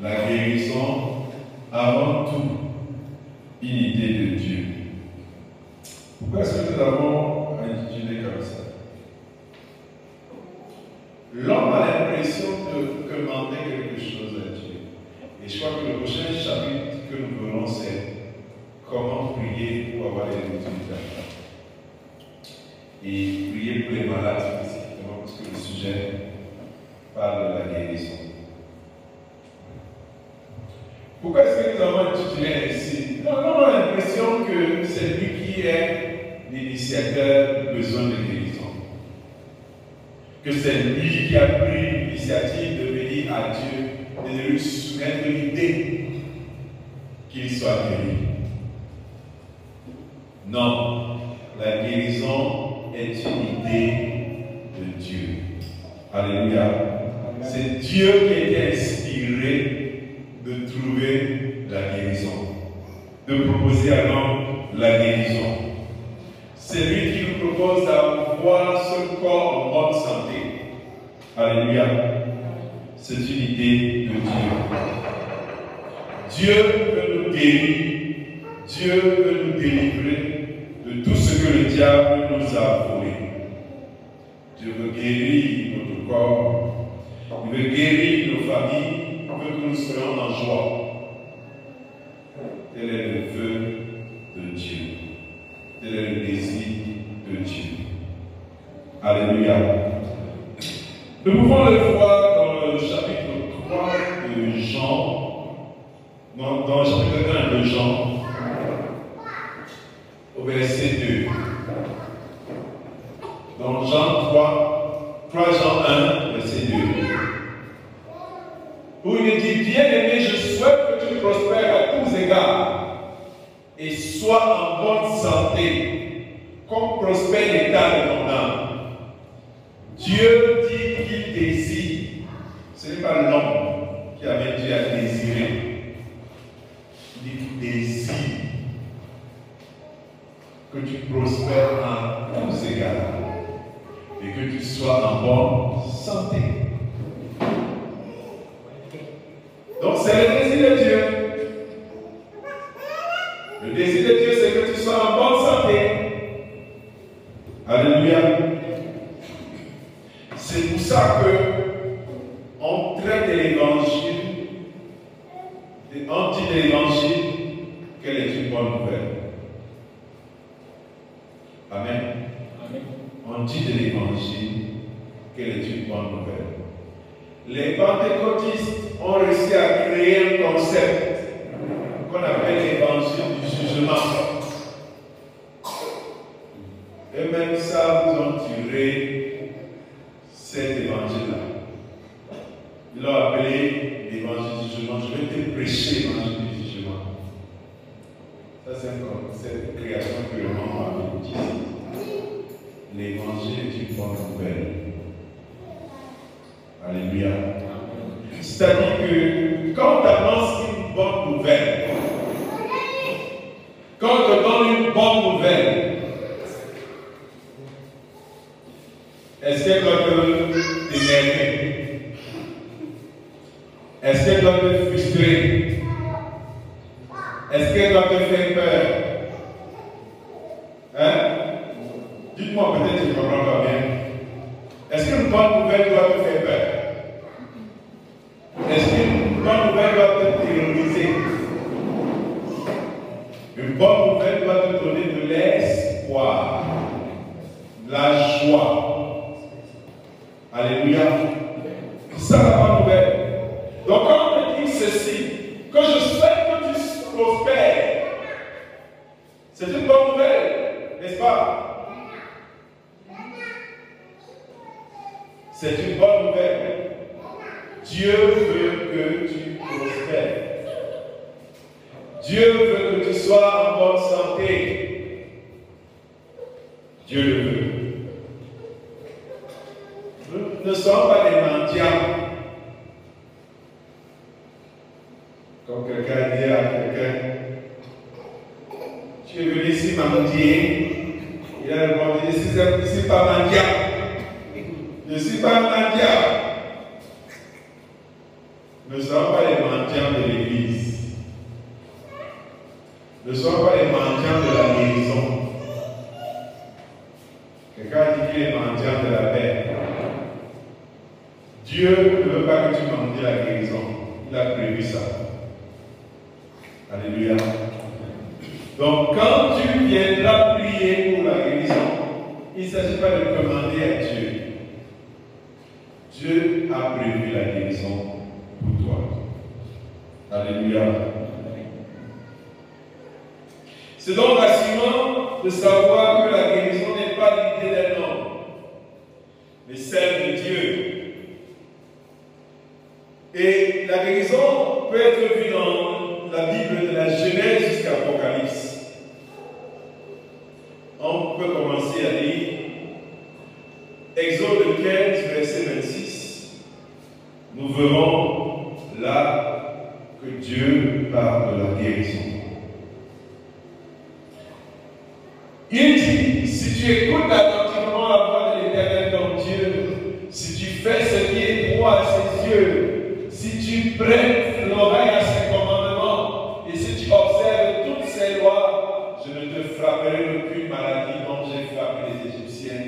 la guérison, avant tout, une idée de Dieu. Pourquoi est-ce que nous avons intitulé comme ça? L'homme a l'impression de demander quelque chose à Dieu. Et je crois que le prochain chapitre que nous verrons, c'est comment prier pour avoir les résultats. Et prier pour les malades spécifiquement, parce que le sujet parle de la guérison. Pourquoi est-ce que nous avons intitulé ainsi? On a l'impression que c'est lui qui est l'initiateur du besoin de guérison. Que c'est lui qui a pris l'initiative de venir à Dieu et de lui soumettre l'idée qu'il soit guéri. Non, la guérison est une idée de Dieu. Alléluia. C'est Dieu qui a été inspiré de trouver la guérison, de proposer à l'homme la guérison. C'est lui qui nous propose d'avoir ce corps en bonne santé. Alléluia. C'est une idée de Dieu. Dieu veut nous guérir. Dieu veut nous délivrer de tout ce que le diable nous a volé. Dieu veut guérir notre corps. Il veut guérir nos familles. Il veut que nous soyons en joie. Tel est le vœu de Dieu. Tel est le désir de Dieu. Alléluia. Nous pouvons le voir dans le chapitre 3 de Jean, dans le chapitre 1 de Jean, au verset 2. Dans Jean 3 Jean 1, verset 2. Où il dit, bien-aimé, je souhaite que tu prospères à tous égards et sois en bonne santé, comme prospère l'état de ton âme. Dieu dit qu'il désire. Ce n'est pas l'homme qui avait Dieu à désirer. Il dit qu'il désire que tu prospères à tous égards et que tu sois en bonne santé. Donc c'est le désir de Dieu. Le désir de Dieu, c'est que tu sois en bonne santé. Alléluia. C'est pour ça que on traite de l'évangile, on dit de l'évangile qu'elle est une bonne nouvelle. Amen. Amen. On dit de l'évangile qu'elle est une bonne nouvelle. Les pentecôtistes ont réussi à créer un concept qu'on appelle l'évangile du jugement. Et même ça, vous ont tiré cet évangile-là. Ils l'ont appelé l'évangile du jugement. Je vais te prêcher l'évangile du jugement. Ça, c'est une création purement adventiste. L'évangile est une bonne nouvelle. Alléluia. C'est-à-dire que quand on t'annonce une bonne nouvelle, quand on te donne une bonne nouvelle, est-ce qu'elle doit te t'énerver? Est-ce qu'elle doit te frustrer? Est-ce qu'elle doit te faire peur? Hein? Dites-moi, peut-être que je ne comprends pas bien. Est-ce qu'une bonne nouvelle doit te faire peur? Est-ce qu'une bonne nouvelle doit te terroriser? Une bonne nouvelle doit te donner de l'espoir, de la joie. Alléluia. C'est ça la bonne nouvelle. Donc quand on me dit ceci, que je souhaite que tu prospères, c'est une bonne nouvelle, n'est-ce pas? C'est une bonne nouvelle. Dieu veut que tu prospères. Dieu veut que tu sois en bonne santé. Dieu le veut. Nous ne sommes pas des mendiants. Comme quelqu'un dit à quelqu'un, tu es venu ici mendier. Il a répondu, je ne suis pas mendiant. Je ne suis pas mendiant. Ne ne soyons pas les mendiants de l'église. Ne soyons pas les mendiants de la guérison. Quelqu'un a dit qu'il est mendiant de la paix. Dieu ne veut pas que tu mendies la guérison. Il a prévu ça. Alléluia. Donc, quand tu viendras prier pour la guérison, il ne s'agit pas de demander à Dieu. Dieu a prévu la guérison pour toi. Alléluia. C'est donc rassurant de savoir que la guérison n'est pas l'idée d'un homme, mais celle de Dieu. Et la guérison peut être vue dans la Bible de la Genèse jusqu'à l'Apocalypse. On peut commencer à lire Exode 15, verset 26. Nous verrons là que Dieu parle de la guérison. Il dit, si tu écoutes attentivement la voix de l'Éternel ton Dieu, si tu fais ce qui est droit à ses yeux, si tu prêtes l'oreille à ses commandements, et si tu observes toutes ses lois, je ne te frapperai d'aucune maladie dont j'ai frappé les Égyptiens,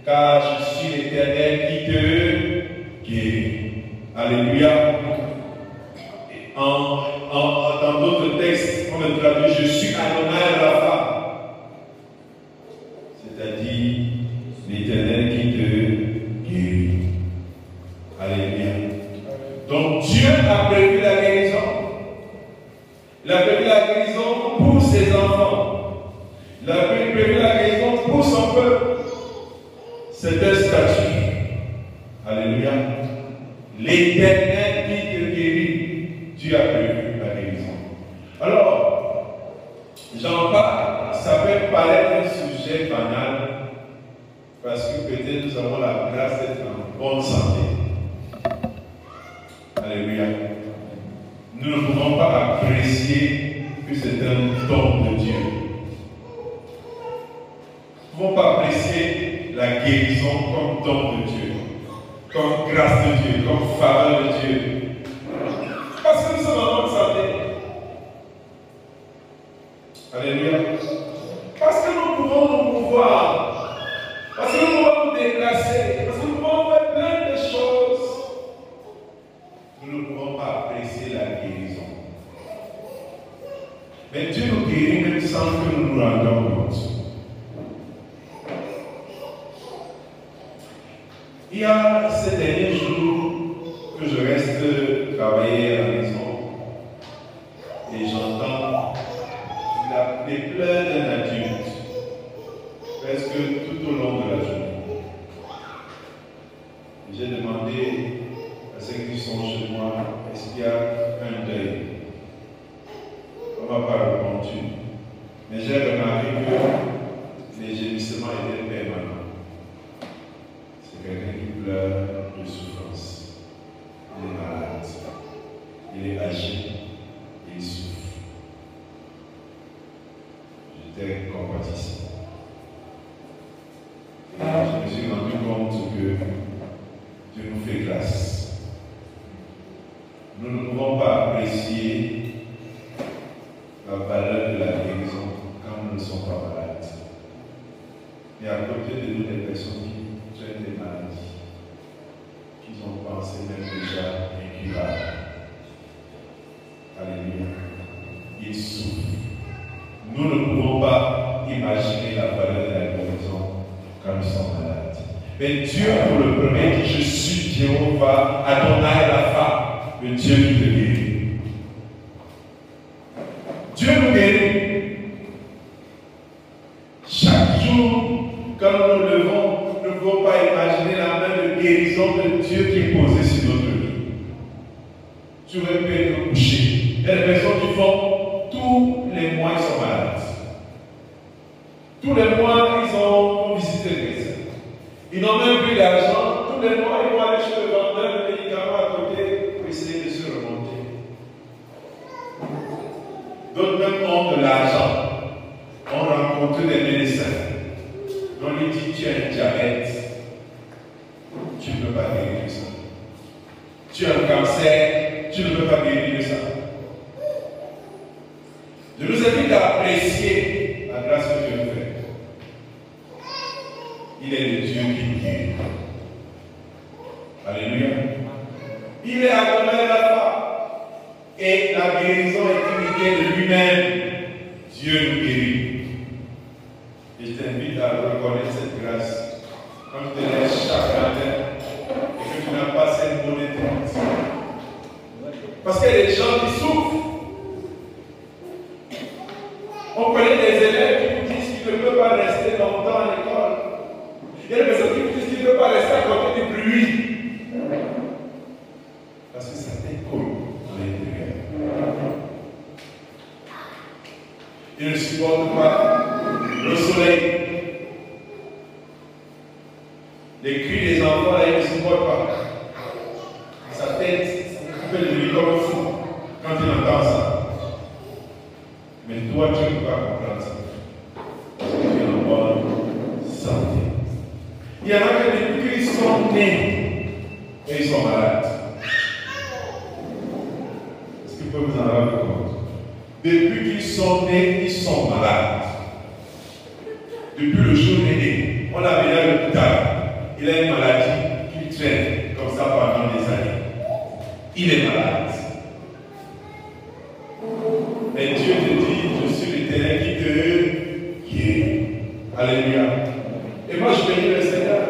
car je suis l'Éternel qui te guérit. Alléluia. Dans d'autres textes, on le traduit, je suis Adonai Rapha. C'est-à-dire l'Éternel qui te guérit. Alléluia. Donc Dieu a prévu la guérison. Il a prévu la guérison pour ses enfants. Il a prévu la guérison pour son peuple. C'est un statut. Alléluia. L'Éternel qui te guérit. Dieu a prévu la guérison. Alors, j'en parle, ça peut paraître un sujet banal, parce que peut-être nous avons la grâce d'être en bonne santé. Alléluia. Nous ne pouvons pas apprécier que c'est un don de Dieu. Nous ne pouvons pas apprécier la guérison comme don de Dieu, comme grâce de Dieu, comme faveur de Dieu. Parce que nous sommes en bonne santé. Alléluia. Parce que nous pouvons nous mouvoir, parce que nous pouvons nous déplacer, parce que nous pouvons faire plein de choses. Nous ne pouvons pas apprécier la guérison. Mais Dieu nous guérit même sans que nous nous rendions compte. Il y a ces derniers jours que je reste travailler à la maison et j'entends les pleurs d'un adulte presque tout au long de la journée. J'ai demandé à ceux qui sont chez moi, est-ce qu'il y a un deuil? On ne m'a pas répondu. Mais j'ai remarqué que les gémissements étaient permanents. C'est quelqu'un qui pleure de souffrance. Il est malade. Il est âgé. Il souffre. J'étais compatissant. Et je me suis rendu compte que Dieu nous fait grâce. Nous ne pouvons pas apprécier la valeur de la guérison quand nous ne sommes pas malades. Et à côté de nous, des personnes qui traînent des maladies, qui ont pensé même déjà incurables. Alléluia. Ils souffrent. Nous ne pouvons pas imaginer la valeur de la guérison quand nous sommes malades. Mais Dieu, pour le premier, dit, je suis Jéhovah, Adonai Rapha, le Dieu qui te guérit. Dieu nous guérit. Chaque jour, quand nous nous levons, nous ne pouvons pas imaginer la main de guérison de Dieu qui est posée sur notre vie. Tu aurais pu être couché. Il y a des personnes qui font tous les mois, ils sont malades. Tous les mois, ils ont visité le médecin. Ils n'ont même plus d'argent. Tous les mois, ils vont aller chez le vendeur de médicaments à côté pour essayer de se remonter. D'autres même ont de l'argent. On rencontre des médecins. On lui dit, tu as un diabète. Tu ne peux pas guérir ça. Tu as un cancer. Tu ne peux apprécier la grâce que Dieu nous fait. Il est le Dieu qui guérit. Alléluia. Il est Adonai Rapha. Et la guérison est une idée de lui-même. Dieu nous guérit. Et je t'invite à reconnaître cette grâce. Quand tu te lèves chaque matin et que tu n'as pas cette bonne éternité. Parce qu'il y a des gens qui souffrent. On connaît des élèves qui vous disent qu'ils ne peuvent pas rester longtemps à l'école. Il y a des personnes qui vous disent qu'ils ne peuvent pas rester à côté du bruit. Parce que ça t'écoule à l'intérieur. Ils ne supportent pas le soleil. Les cris des enfants, là, ils ne supportent pas. Sa tête fait de lui comme un fou quand il entend ça. Mais toi, tu ne peux pas comprendre ça. Parce que tu es en bonne santé. Il y en a qui, depuis qu'ils sont nés, et ils sont malades. Est-ce que vous pouvez vous en rendre compte? Depuis qu'ils sont nés, ils sont malades. Depuis le jour né, on a venu à l'hôpital. Il a une maladie qu'il traîne comme ça pendant des années. Il est malade. Mais Dieu te dit, je suis l'Éternel qui te guérit. Alléluia. Et moi je bénis le Seigneur.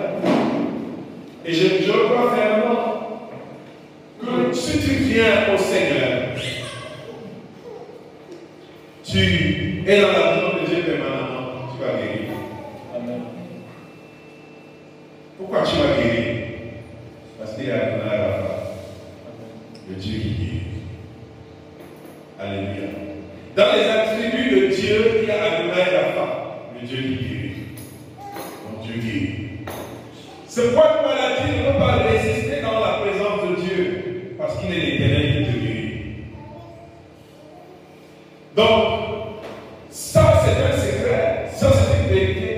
Et je crois fermement que si tu viens au Seigneur, tu es dans la maison de Dieu permanemment, tu vas guérir. Amen. Pourquoi tu vas guérir? Parce qu'il y a Adonai Rapha, le Dieu qui guérit. Alléluia. Dans les attributs de Dieu, il y a Adonai Rapha, le Dieu qui guérit. Donc Dieu guérit. Ce point de maladie ne peut pas résister dans la présence de Dieu, parce qu'il est l'Éternel qui te guérit. Donc, ça c'est un secret, ça c'est une vérité.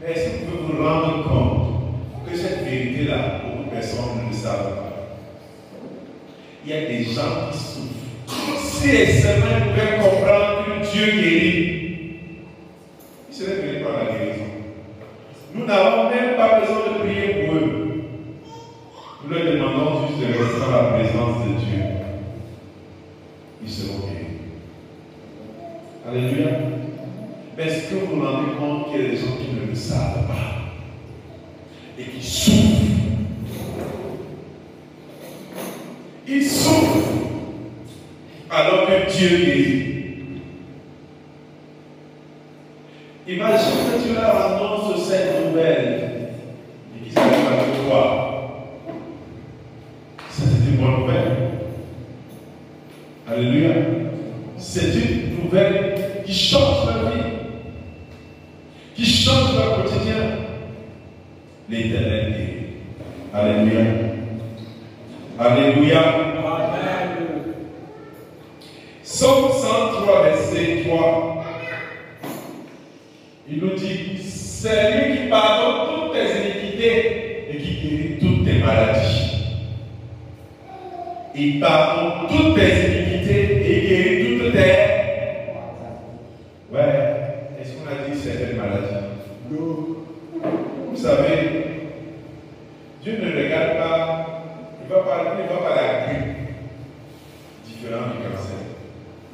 Mais est-ce que vous pouvez vous rendre compte que cette vérité-là, beaucoup de personnes ne le savent pas? Il y a des gens qui souffrent. Si les semaines pouvaient comprendre que Dieu guérit, ils seraient venus par la guérison. Nous n'avons même pas besoin de prier pour eux. Nous leur demandons juste de rester dans la présence de Dieu. Ils seront guéris. Alléluia. Mais est-ce que vous vous rendez compte qu'il y a des gens qui ne le savent pas et qui souffrent? Ils souffrent alors que Dieu guérit. Imagine que tu leur annonces cette nouvelle et qu'ils s'arrêtent à te croire. Ça, c'est une bonne nouvelle. Alléluia. C'est une nouvelle qui change leur vie, qui change leur quotidien. L'Éternel guérit. Alléluia. Alléluia. Amen. Psaume 103, verset 3. Il nous dit, c'est lui qui pardonne toutes tes iniquités et qui guérit toutes tes maladies. Il pardonne toutes tes iniquités et guérit toutes tes... Ouais, est-ce qu'on a dit certaines maladies? Non. Vous savez, Dieu ne regarde pas, il ne va pas la grippe différente du cancer.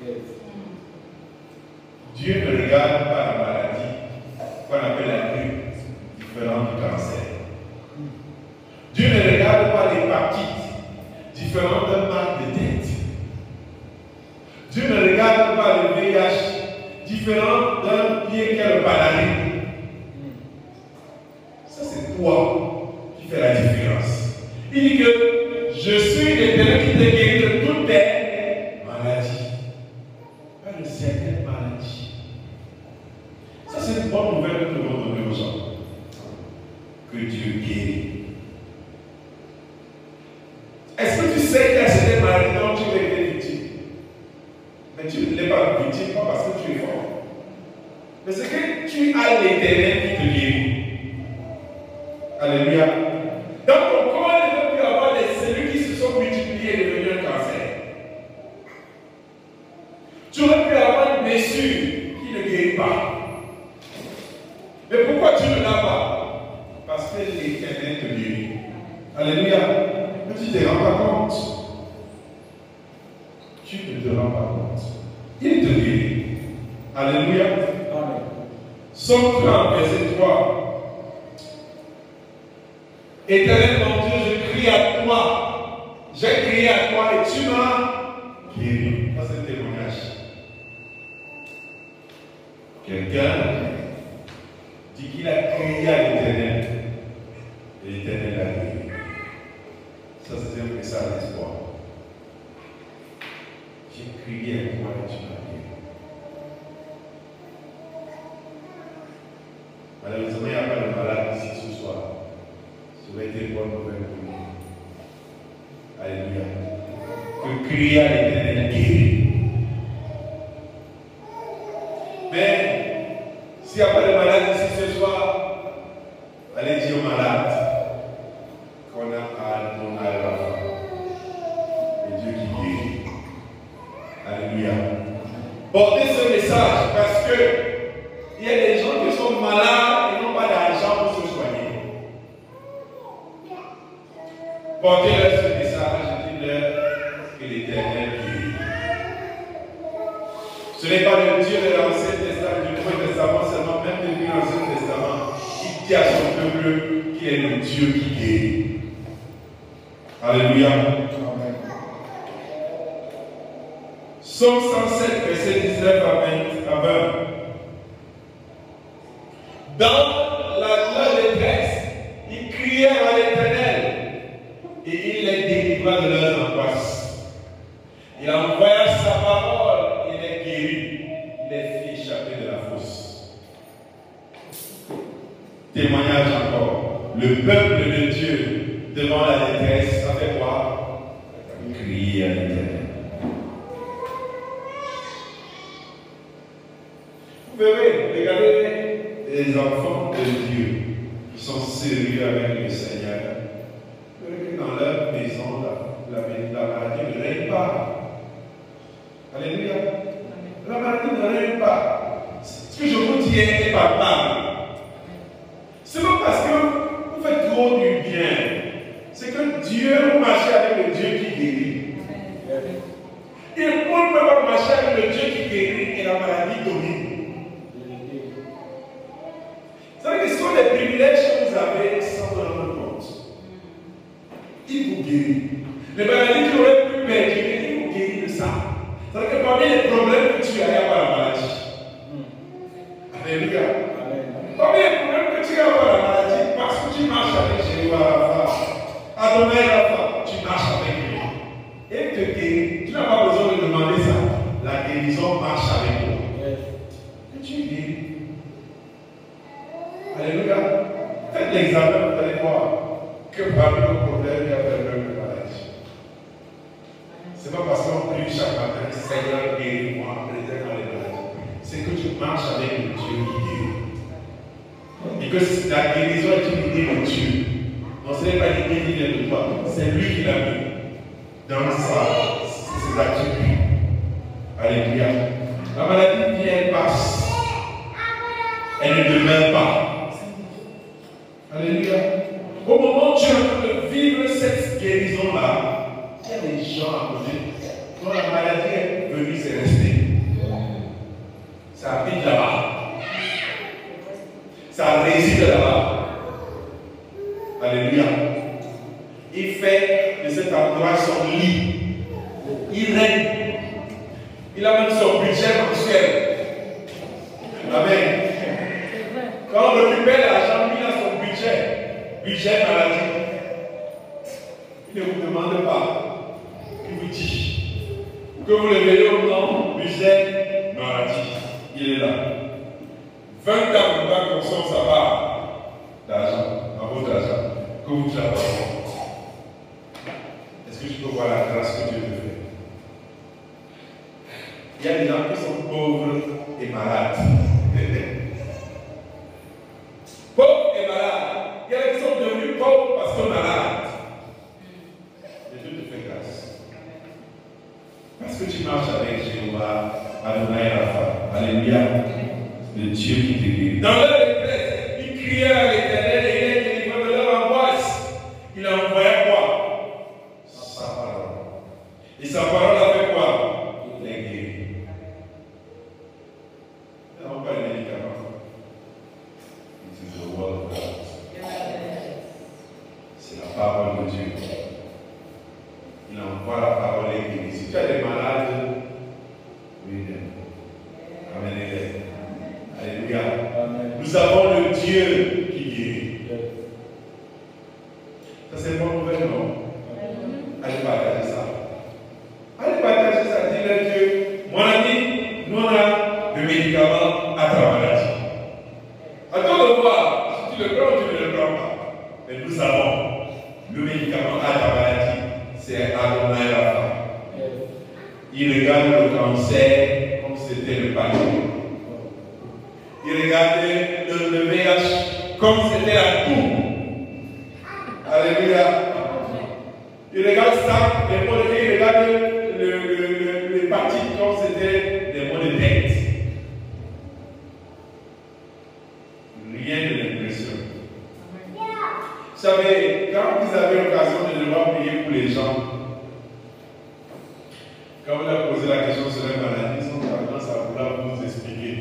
Yes. Dieu ne regarde pas la maladie qu'on appelle la grippe différente du cancer. Dieu ne regarde pas l'hépatite différente d'un mal de tête. Dieu ne regarde pas le VIH différent d'un pied qui a le paladin. Ça c'est toi qui fais la différence. Il dit que je suis l'Éternel qui te guérit de toutes tes maladies. Pas de certaines maladies. Ça c'est une bonne nouvelle que nous devons donner aux gens. Que Dieu guérit. Est-ce que tu sais qu'il y a certaines maladies dont tu as été victime? Mais tu ne l'es pas victime, pas parce que tu es fort. Mais c'est que tu as l'Éternel qui te guérit. Alléluia. Donc ton corps ne peut plus avoir des cellules qui se sont multipliées et devenues un cancer. Tu aurais pu avoir une blessure qui ne guérit pas. Mais pourquoi tu ne l'as pas? Parce que l'Éternel te guérit. Alléluia. Mais tu ne te rends pas compte. Tu ne te rends pas compte. Il te guérit. Alléluia. Amen. Somme 30, verset 3. Éternel mon Dieu, je crie à toi. J'ai crié à toi et tu m'as guéri. Ça c'est un témoignage. Quelqu'un dit qu'il a crié à l'Éternel. Et l'Éternel l'a guéri. Ça c'est un message d'espoir. J'ai crié à toi et tu m'as guéri. Malheureusement, il n'y a pas de malade ici ce soir. Ça aurait été une bonne nouvelle pour nous. Alléluia. Que crier à l'Éternel guérit. Mais, s'il n'y a pas de malade ici ce soir, allez dire aux malades qu'on a à mon Rafa. Le Dieu qui guérit. Alléluia. Portez ce message parce que il y a des gens qui sont malades et n'ont pas d'argent pour se soigner. Portez-leur ce message et dites-leur que l'Éternel guérit. Ce n'est pas le Dieu de l'Ancien Testament, du Nouveau Testament seulement, même depuis l'Ancien Testament, il dit à son peuple qu'il est le Dieu qui guérit. Alléluia. Amen. Psaume 107, verset 19 à 20. Dans leur détresse, ils crièrent à l'Éternel et il les délivra de leurs angoisses. Il envoya sa parole et les guérit. Il les fit échapper de la fosse. Témoignage encore. Le peuple de Dieu devant la détresse, ça fait quoi? Il crie à l'Éternel. Vous verrez, regardez les enfants de Dieu qui sont sérieux avec le Seigneur. Vous verrez que dans leur maison, la maladie ne règne pas. Alléluia. La maladie ne règne pas. Ce que je vous dis est palpable. Ce n'est pas parce que vous faites trop du bien. C'est que Dieu, vous marchez avec le Dieu qui guérit. Et on ne peut pas marcher avec le Dieu qui guérit et la maladie domine. C'est-à-dire que ce sont des privilèges que vous avez sans vous rendre compte. Il vous guérit. Les maladies qui auraient pu perdurer, il vous guérit de ça. C'est-à-dire que parmi les problèmes que tu as, il n'y a pas la maladie. Alléluia. Parmi les problèmes que tu as, il n'y a pas la maladie. Parce que tu marches avec Jéhovah Rapha. Adonai Rapha, tu marches avec lui. Et te guérit. Tu n'as pas besoin de demander ça. La guérison marche avec toi. Et tu guéris. Alléluia. Faites l'examen, vous allez voir que parmi nos problèmes, il y a vraiment de maladie. Ce n'est pas parce qu'on prie chaque matin, Seigneur, guéris-moi, préserve les maladies. C'est que tu marches avec le Dieu qui guérit. Et que la guérison est une idée de Dieu. Non, ce n'est pas une idée qui vient de toi. C'est lui qui l'a mis dans ses attributs. Alléluia. La maladie vient, elle passe. Elle ne demeure pas. Alléluia. Au moment où tu es en train de vivre cette guérison-là, il y a des gens à côté dont la maladie est venue, c'est resté. Ça habite là-bas. Ça réside là-bas. Alléluia. Il fait de cet endroit son lit. Il règne. Il a même son budget mensuel. Amen. Quand on récupère l'argent, il a son budget maladie. Il ne vous demande pas. Il vous dit que vous le verrez au nom budget maladie. Il est là. 20 ans, vous pas consomme sa part d'argent, dans votre argent, que vous travaillez. Est-ce que je peux voir la grâce que Dieu te fait? Il y a des gens qui sont pauvres et malades. Pauvres et malades. Il y a des qui sont devenus pauvres parce que malades. Et Dieu te fait grâce. Parce que tu marches avec Jéhovah, Adonai Rapha. Alléluia. Le Dieu qui te guérit. Dans leur détresse, ils criaient à l'Éternel et il les délivrait de leur angoisse. Il a envoyé quoi? Sa parole. Et sa parole a fait quoi? Il les guérit. Non, pas les médicaments. It is the word of God. C'est la parole de Dieu. Il envoie la parole et il guérit. Si tu as des malades, oui, amen. Alléluia. Nous avons le Dieu qui guérit. Ça, c'est une bonne nouvelle, non? Allez partager ça. Allez partager ça. Dis-le Dieu. Mon ami, nous on a le médicament à ta maladie. Attends de voir si tu le prends ou tu ne le prends pas. Mais nous avons le médicament à ta maladie. C'est Adonai Rapha. Il regarde le cancer comme si c'était le palu. Il regardait le VIH comme si c'était la toux. Alléluia. Il regarde ça, il regarde l'hépatite comme si c'était des maux de tête. Rien de l'impression. Vous savez, quand vous avez l'occasion de devoir prier pour les gens, quand vous leur posez la question sur la maladie, ils ont tendance à vouloir vous expliquer.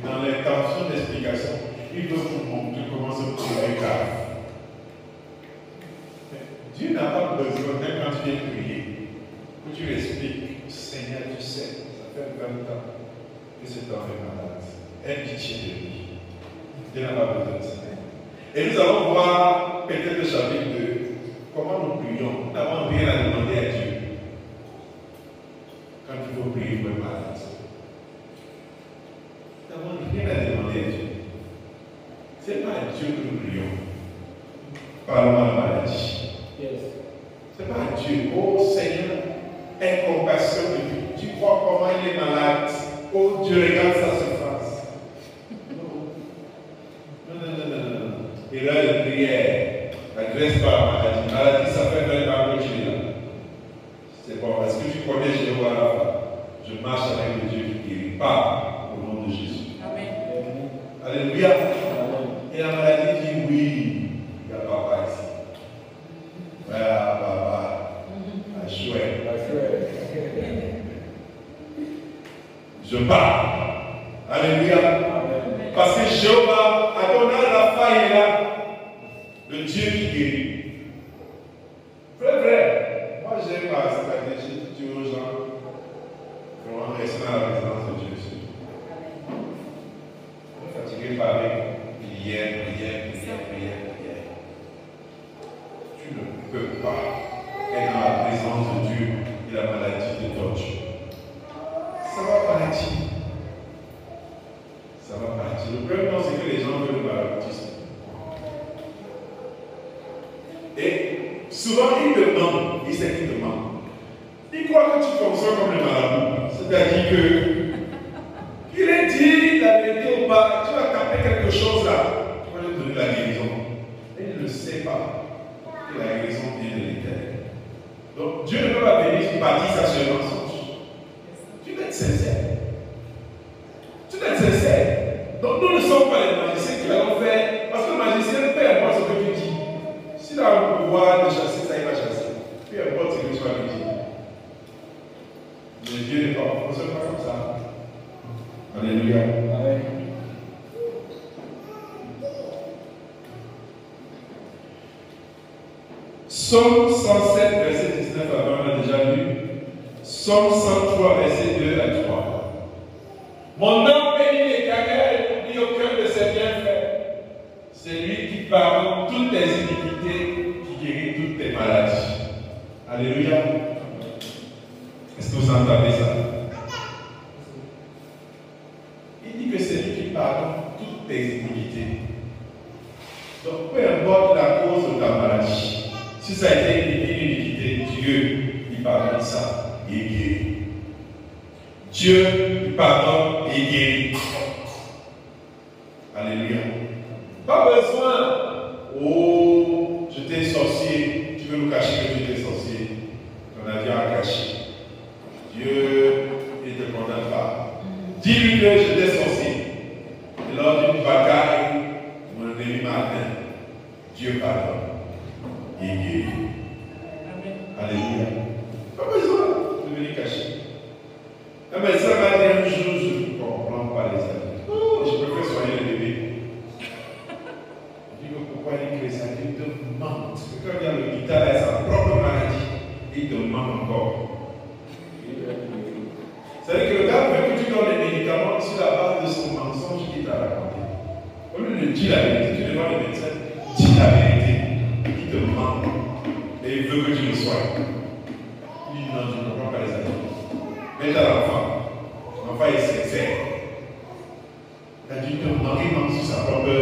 Et dans l'intention d'explication, ils doivent vous montrer comment se prier grave. Dieu n'a pas besoin, même quand tu viens prier, que tu lui expliques, Seigneur, tu sais, ça fait 20 ans que cet homme est malade. Aie pitié de lui. Dieu n'a pas besoin de ça. Et nous allons voir peut-être le chapitre 2, comment nous prions. Nous n'avons rien à demander à Dieu. Quand il faut prier pour un malade. Nous n'avons rien à demander à Dieu. Ce n'est pas à Dieu que nous prions. Parlons à la maladie. Ce n'est pas à Dieu. Oh Seigneur, aie compassion de lui. Tu vois comment il est malade. Oh Dieu, regarde sa souffrance. Non. Erreur de prière. N'agresse pas la maladie. Maladie, ça fait 20 ans que tu es là. C'est bon, parce que tu connais Jéhovah Rapha. Je marche avec le Dieu qui guérit. Pas au nom de Jésus. Amen. Alléluia. Amen. Et la maladie dit oui. Il y a papa ici. Voilà, papa. Chouette. Je pars. Alléluia. Amen. Parce que Jéhovah, Adonai Rapha est là. Le Dieu qui guérit. Vrai. Moi, j'aime ma stratégie de dire aux gens comment rester dans la présence de Dieu. On est fatigué par prière. Tu ne peux pas être dans la présence de Dieu et la maladie te torture. Ça va partir. Ça va partir. Le problème, c'est que les gens veulent le baptisme. Et souvent, ils demandent, ils Ils croient que tu fonctionnes comme le marabout. C'est-à-dire que il est dit la vérité ou pas, tu vas taper quelque chose là, tu vas lui donner la guérison. Et il ne sait pas que la guérison vient de l'Éternel. Donc Dieu ne peut pas venir bâtir ça sur un mensonge. Tu dois être sincère. Donc nous ne sommes pas les magiciens qui allons faire, parce que le magicien, peu importe ce que tu dis. S'il a le pouvoir de chasser, ça il va chasser. Peu importe ce que tu vas lui dire. Mais Dieu n'est pas, on ne fonctionne pas comme ça. Alléluia. Amen. Psaume 107, verset 19 à 20, on a déjà lu. Psaume 103, verset 2 à 3. Mon âme bénit l'Éternel et n'oublie aucun de ses bienfaits. C'est lui qui pardonne toutes tes iniquités, qui guérit toutes tes maladies. Alléluia. Est-ce que vous entendez ça? Il dit que c'est lui qui pardonne toutes tes iniquités. Donc, peu importe la cause de ta maladie, si ça a été une iniquité, Dieu, il pardonne ça et il guérit. Dieu, il pardonne et il guérit. Alléluia. Pas besoin. Oh, j'étais sorcier. Tu veux nous cacher que tu étais sorcier. On a dit à cacher. Dieu, il ne te condamne pas. Dis-lui que j'étais sorcier. Et lors d'une bataille, mon ennemi m'a atteint. Dieu pardonne. Il est guéri. Alléluia. Pas besoin de venir cacher. Mais ça va dire un jour, je ne comprends pas les amis. Je préfère soigner le bébé. Je dis pourquoi il crée ça? Il te ment. Parce que quand il y a le guitare, il a sa propre maladie. Il te ment encore. C'est-à-dire que le gars veut que tu donnes les médicaments sur la base de son mensonge qu'il t'a raconté. Au lieu de dire la vérité, tu devant le médecin, dis la vérité. Il te ment. Et il veut que tu le soignes. Il dit non, je ne comprends pas les amis. Mais tu as l'enfant. L'enfant est sincère. Il a dit que Marie ment sur sa propre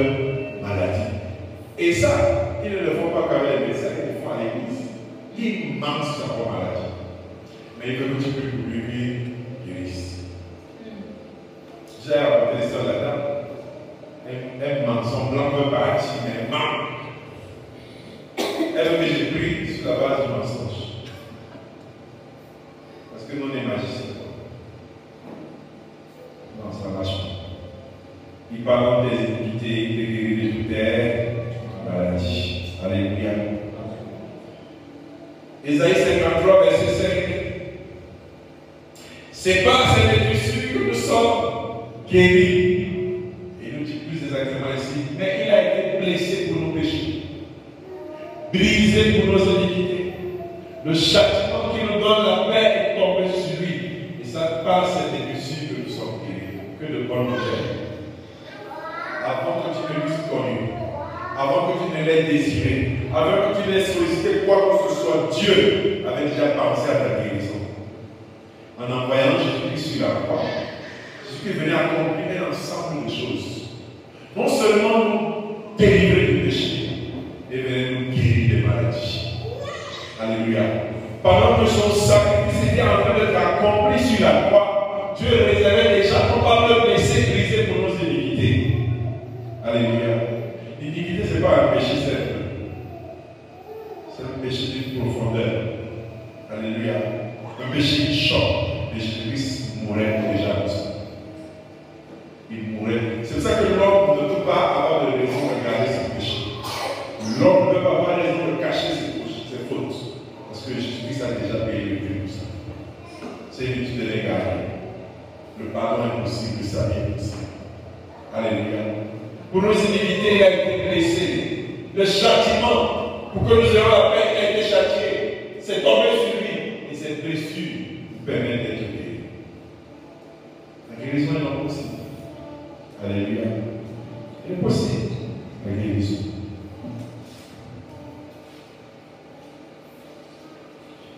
maladie. Et ça, ils ne le font pas qu'avec les médecins, ils le font à l'église. Il ment sur sa propre maladie. Mais il veut que tu pries pour lui, lui guérisse. J'ai raconté l'histoire de la dame. Elle ment, son blanc veut partir, mais elle ment. Elle veut que je prie sur la base du mensonge. Parce que nous, on est magiciens. Non, ça ne marche pas. Il parle des iniquités, des guéris de terre, maladie. Alléluia. Ésaïe 53, verset 5. C'est par cette blessure que nous sommes guéris. Il nous dit plus exactement ici. Mais il a été blessé pour nos péchés, brisé pour nos iniquités. Le châtiment qui nous donne la paix est tombé sur lui. Et ça, par cette blessure que nous sommes guéris. Que de bonnes nouvelles. Avant que tu ne l'euses connu, avant que tu ne l'aies désiré, avant que tu n'aies sollicité quoi que ce soit, Dieu avait déjà pensé à ta guérison. En envoyant Jésus-Christ sur la croix, Jésus venait accomplir un ensemble de choses. Non seulement nous délivrer du péché, mais venait nous guérir des maladies. Alléluia. Pendant que son sacrifice était en train d'être accompli sur la croix, Dieu réservait déjà probablement blessé, brisé pour nos iniquités. Alléluia. L'iniquité, ce n'est pas un péché simple. C'est un péché d'une profondeur. Alléluia. Un péché qui choque. Et Jésus-Christ mourait déjà pour ça. Il mourait. C'est pour ça que l'homme ne peut pas avoir de raison de garder ses péchés. L'homme ne peut pas avoir raison de cacher ses fautes. Parce que Jésus-Christ a déjà payé le prix pour ça. C'est inutile de les garder. Le pardon est possible, ça vient possible. Alléluia. Pour nos iniquités, il a été blessé. Le châtiment, pour que nous ayons la paix, il a été châtié. C'est tombé sur lui. Et cette blessure nous permet d'être guéris. La guérison est non possible. Alléluia. Elle est possible. La guérison.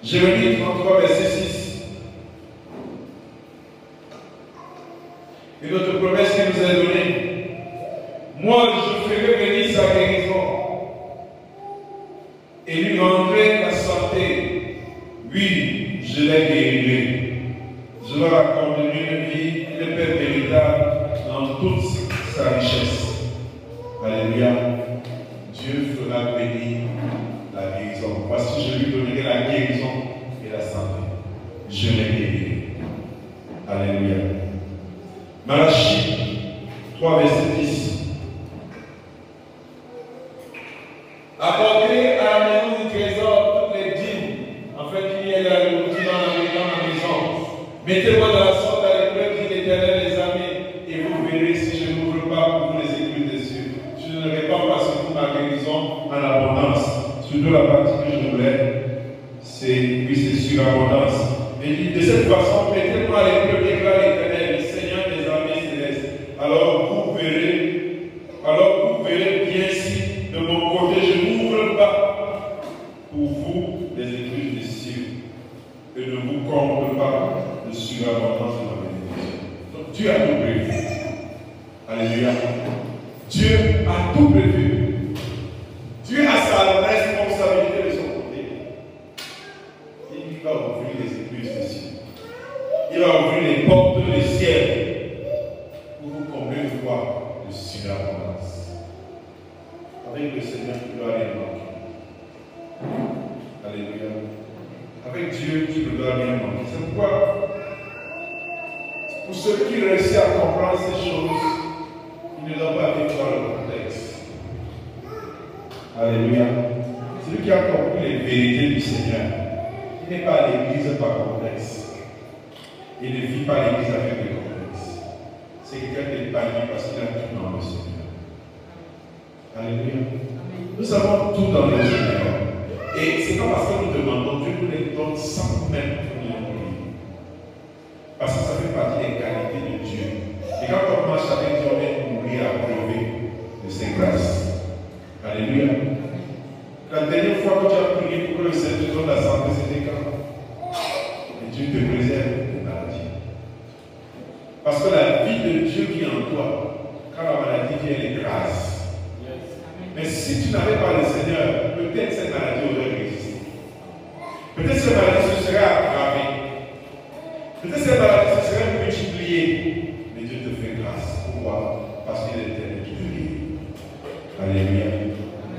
Jérémie 33, verset 6. Une autre promesse qu'il nous a donnée. Moi, je ferai venir sa guérison et lui rendrai la santé. Oui, je l'ai guérirai. Je leur accorderai une vie, une paix véritable dans toute sa richesse. Alléluia. Dieu fera venir la guérison. Voici, je lui donnerai la guérison et la santé. Je l'ai guérirai. Alléluia. Malachie 3, verset 10. Apportez à la maison du trésor toutes les dîmes, afin qu'il y ait la nourriture dans la maison. Mettez-moi dans la sorte à l'épreuve, dit l'Éternel des armées, et vous verrez si je n'ouvre pas pour vous les écluses des cieux. Je ne répands pas sur vous ma guérison en abondance. Surtout la partie que je voulais, c'est sur l'abondance. Et dit, de cette façon, mettez-moi à l'épreuve, déclare l'Éternel, le Seigneur des armées célestes. Alors vous verrez bien si de mon côté, je n'ouvre pas pour vous les écluses des cieux et ne vous comble pas de surabondance de ma bénédiction. Donc Dieu a tout prévu. Alléluia. Dieu a tout prévu. Dieu a sa responsabilité de son côté. Il va ouvrir les écluses des cieux. Il va ouvrir les portes du ciel pour vous combler de quoi? De surabondance. Avec le Seigneur, tu ne dois rien manquer. Alléluia. Avec Dieu, tu ne dois rien manquer. C'est pourquoi, pour celui qui réussit à comprendre ces choses, il ne doit pas vivre dans le complexe. Alléluia. Celui qui a compris les vérités du Seigneur, il n'est pas à l'église par complexe. Il ne vit pas l'église avec des complexes. C'est quelqu'un qui est banni parce qu'il a tout dans le Seigneur. Alléluia. Nous avons tout dans le Seigneur. Et c'est pas parce que nous demandons, Dieu nous les donne sans même nous les donner. Parce que ça fait partie des qualités de Dieu. Et quand on marche avec Dieu, on est nourri à crever de ses grâces. Alléluia. La dernière fois que tu as prié pour que le Seigneur te donne la santé, c'était quand? Et Dieu te préserve des maladies. Parce que la vie de Dieu qui est en toi, quand la maladie vient, elle écrase. Mais si tu n'avais pas le Seigneur, peut-être cette maladie aurait résisté. Peut-être cette maladie se serait aggravée. Peut-être cette maladie se serait multipliée. Mais Dieu te fait grâce. Pourquoi? Parce qu'il est éternel qui te guérit. Alléluia.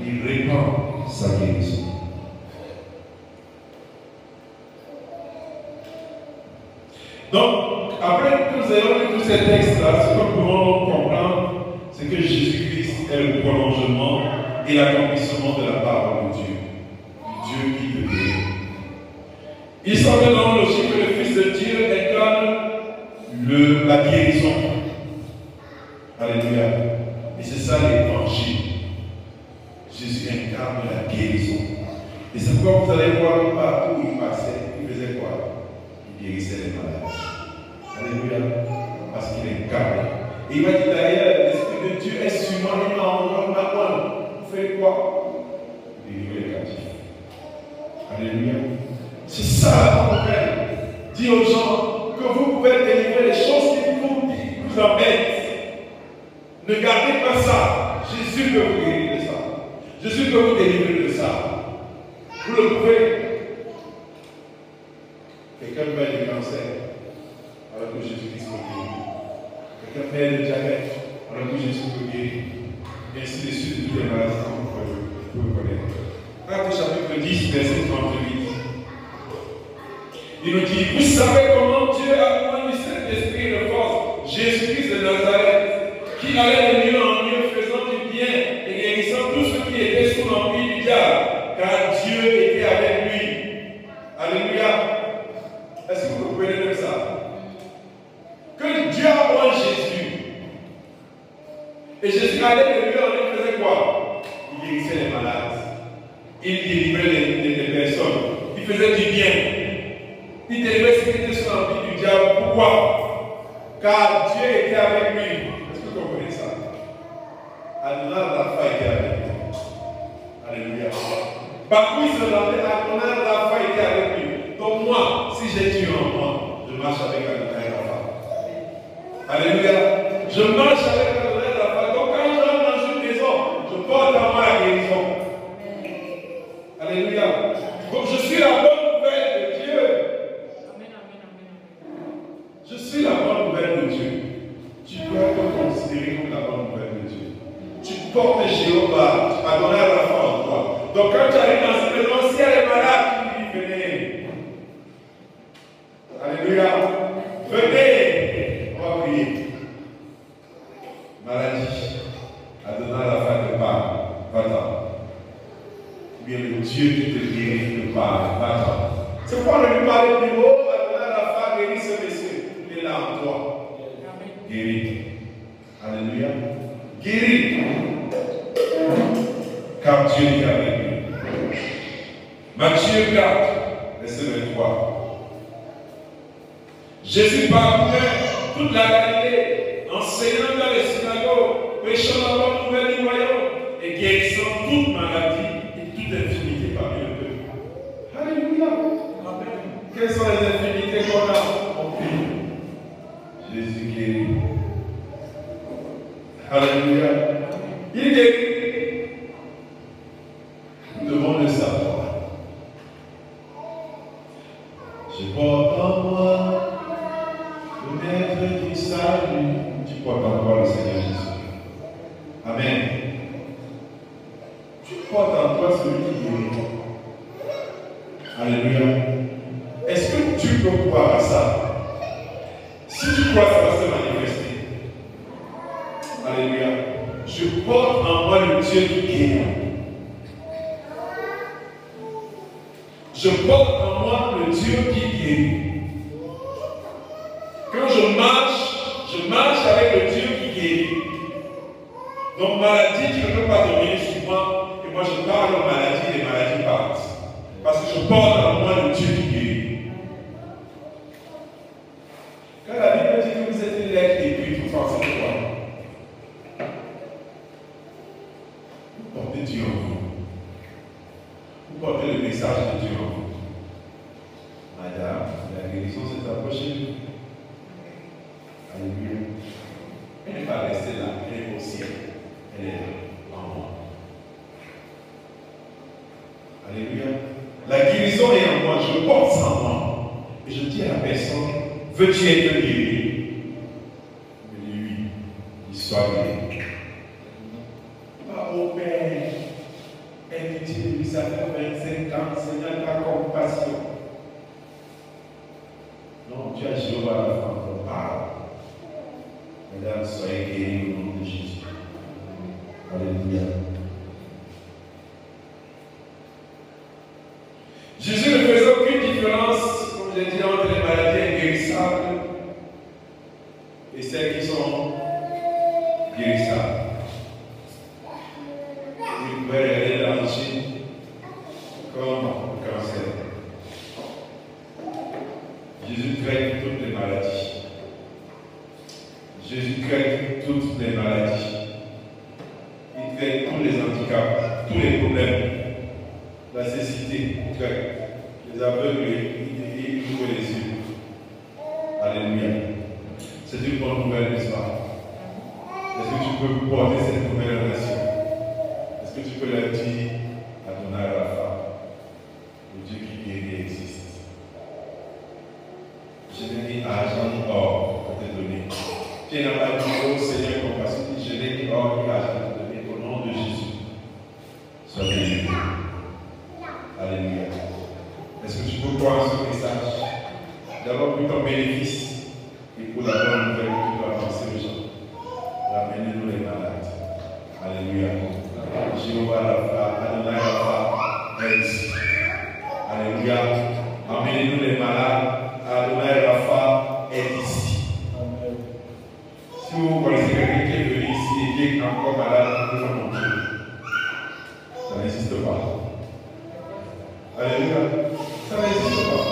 Il répand sa guérison. Donc, après que nous ayons lu tous ces textes-là, ce que nous pouvons comprendre, c'est que Jésus-Christ est le prolongement et l'accomplissement de la parole de Dieu. Dieu qui te guérit. Il semble donc logique que le Fils de Dieu incarne la guérison. Alléluia. Et c'est ça l'évangile. Jésus incarne la guérison. Et c'est pourquoi vous allez voir que partout où il passait, il faisait quoi? Il guérissait les malades. Alléluia. Parce qu'il incarne. Et il m'a dit d'ailleurs, l'Esprit de Dieu est sur moi, il m'a envoyé ma main. Vous faites quoi? Délivrer les captifs. Alléluia. C'est ça la nouvelle. Dis aux gens que vous pouvez délivrer les choses qui vous embêtent. Ne gardez pas ça. Jésus peut vous guérir de ça. Jésus peut vous délivrer de ça. Vous le pouvez. Quelqu'un meurt de cancer alors que Jésus-Christ peut guérir. Quelqu'un meurt de diabète alors que Jésus peut guérir. Et ainsi de suite de toutes les maladies que vous pouvez connaître. Acte chapitre 10, verset 38. Il nous dit, vous savez comment Dieu a connu cet esprit de force, Jésus-Christ de Nazareth, qui allait de mieux en mieux, faisant du bien et guérissant tous ceux qui étaient sous l'empire du diable, car Dieu était avec lui. Alléluia. Est-ce que vous comprenez même ça? Que Dieu a oint Jésus. Et Jésus allait de mieux en mieux, faisait quoi? Il guérissait les malades. Il délivrait les personnes. Il faisait du bien. Il délivrait ceux qui étaient sous l'empire du diable. Pourquoi? Car Dieu était avec lui. Est-ce que vous comprenez ça? Adonai Rapha était avec lui. Alléluia. Partout il se rendait, Adonai Rapha était avec lui. Donc moi, si j'ai Dieu en moi, je marche avec Adonai Rapha. Alléluia. Je marche avec Adonai Rapha. Donc quand je rentre dans une maison, je porte en moi la guérison. Alléluia. Donc je suis la bonne nouvelle de Dieu. Je suis la bonne nouvelle de Dieu. Tu dois te considérer comme la bonne nouvelle de Dieu. Tu portes Jéhovah, Adonai Rapha en toi. Donc quand tu arrives dans cette maison, si elle est malade, tu lui dis venez. Alléluia. Venez. On va prier. Maladie. Adonai Rapha te parle. Va-t'en. Bien le Dieu qui te guérit te parle. Va-t'en. C'est pourquoi on lui parle plus haut. Adonai Rapha guérit ce monsieur. Il est là en toi. Guéris. Alléluia. Guéris. Car Dieu est avec lui. Matthieu 4, verset 23. Jésus parcourait toute la Galilée, enseignant dans les synagogues, prêchant la bonne nouvelle du royaume et guérissant toute maladie et toute infirmité parmi le peuple. Alléluia. Amen. Quelles sont les infirmités qu'on a? On prie. Jésus guérit. Alléluia. Il guérit. Nous devons le savoir. Je porte en moi le maître du salut. Tu portes en toi le Seigneur Jésus. Amen. Tu portes en toi celui qui guérit. Alléluia. Est-ce que tu peux croire à ça? Si tu tu crois, ça va se manifester. Alléluia. Je porte en moi le Dieu qui guérit. Je porte en moi le Dieu qui guérit. Quand je marche avec le Dieu qui guérit. Donc, maladie, tu ne peux pas dominer sur moi. Et moi, je parle aux maladies, les maladies partent. Parce que je porte en moi le Dieu qui guérit. Quand la Bible dit que vous êtes une lettre écrite, vous pensez quoi? Vous portez Dieu en vous. Vous portez le message de Dieu en vous. Madame, la guérison s'est approchée de vous. Alléluia. Elle n'est pas restée là, elle est au ciel. Elle est en moi. Alléluia. La guérison est en moi, je porte ça en moi. Et je dis à la personne, veux-tu être guéri? Il dit oui, il soit guéri. Ah, oh Père, elle dit, ça fait 25 ans, Seigneur, ta compassion. Non, tu as Jéhovah la femme, on parle. Mesdames, soyez guéris au nom de Jésus. Alléluia. Jésus ne faisait aucune différence, comme je l'ai dit, entre les maladies inguérissables et celles qui sont guérissables. Il pouvait regarder l'angine comme le cancer. Jésus traite toutes les maladies. Jésus traite toutes les maladies. Il traite tous les handicaps, tous les problèmes. La cécité, il traite. Les aveugles, il ouvre les yeux. Alléluia. C'est une bonne nouvelle, n'est-ce pas? Est-ce que tu peux porter cette nouvelle relation? Est-ce que tu peux la dire à ton Rapha? Le Dieu qui guérit existe. Je n'ai ni argent ni or pour te donner. Tu n'as pas dit, oh Seigneur, compassion, je n'ai ni or ni argent pour te donner. Au nom de Jésus, sois délivré. Alléluia. Est-ce que tu peux croire ce message? D'abord pour ton bénéfice et pour la bonne nouvelle que tu dois annoncer aux gens. Ramenez-nous les malades. Alléluia. Jéhovah Rapha, Adonai Rapha, est ici. Alléluia. Amenez-nous les malades. Adonai Rapha est ici. Amen. Si vous connaissez quelqu'un qui est venu ici et qui est encore malade, vous pouvez le montrer. Ça n'existe pas. Alléluia. Ça n'existe pas.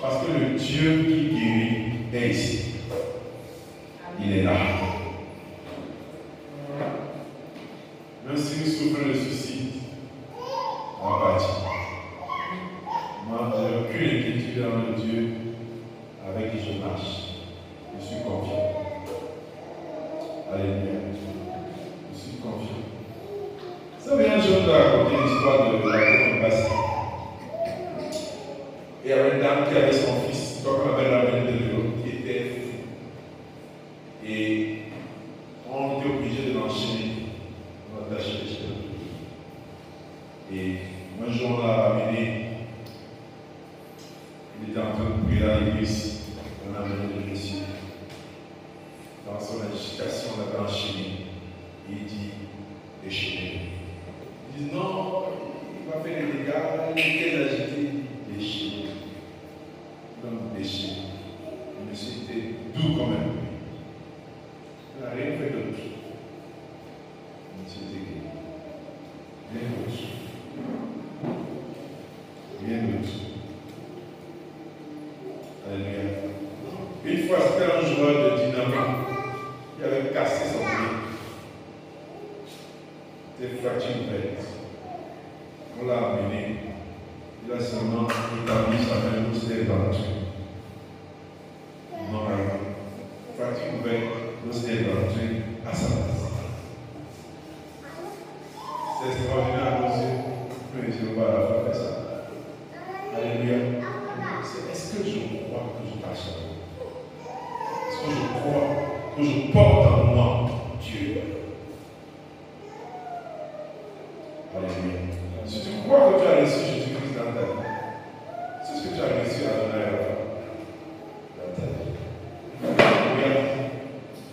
Parce que le Dieu qui guérit est ici. Il est là. Même si vous souffrez de suicide, on va partir. Moi, je n'ai aucune inquiétude dans le Dieu avec qui je marche. Je suis confiant. Alléluia. Je suis confiant. Vous savez, un jour, je vais raconter l'histoire de la commune passée. Il y avait une dame qui avait son fils, qu'on avait ramené de l'eau, qui était fou. Et on était obligé de l'enchaîner. On l'a attaché les cheveux. Et un jour, on l'a ramené. Il était en train de prier dans l'église. On a amené le monsieur. Dans son agitation, on l'avait enchaîné. Et il dit, déchaîner. Il dit, non, il va faire des dégâts, il est agité. Déchaîner. Comme déchaîner. Le monsieur était doux quand même. Il n'a rien fait d'autre. Le monsieur était guéri. Rien d'autre. Rien d'autre. Alléluia. Une fois, c'était un joueur de dynamite. Il avait cassé son pied. C'était fracture ouverte. On l'a amené. Il a seulement établi sa main où c'était battu. Normalement. Fracture ouverte, où c'était battu à sa place. C'est extraordinaire à nos yeux. Mais Jéhovah a fait ça. Alléluia. Est-ce que je crois que je marche avec vous? Est-ce que je crois que je porte en moi Dieu? Alléluia. Si tu crois que tu as reçu Jésus-Christ dans ta vie, c'est ce que tu as reçu à Adonai Rapha dans ta vie. Alléluia.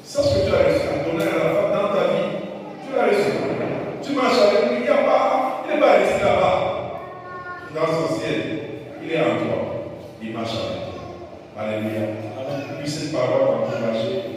C'est ce que tu as reçu à donner à la femme dans ta vie. Tu l'as reçu. Tu marches avec lui. Il n'est pas resté là-bas. Dans son ciel. Il est en toi. Il marche avec toi. Alléluia. Puis cette parole va vous marcher.